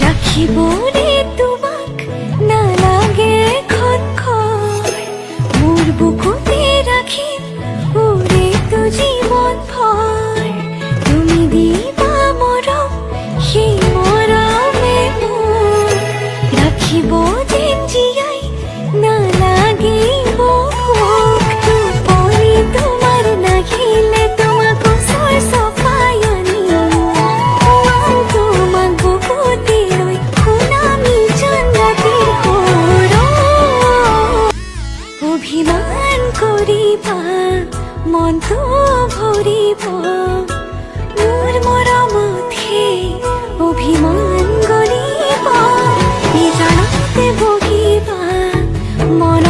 রাখিব রে তোমাক না লাগে খটখট, মোর বুকুতে রাখি ওরে তো জীবন ভর। তুমি দিবা মরম সেই মরমে মোর, রাখিব যেন জিয়াই না লাগিব ভোক। দুপরি তোমার নাহিলে তোমাক ওচৰ চপাই আনিম, তোমাক বুকুতে লৈ শুনামি জান ৰাতিৰ সুৰ। অভিমান কৰিবা মনটো ভৰিব, মোৰ মৰমতহে অভিমান গৰিব। নিজানতে বহিবা মন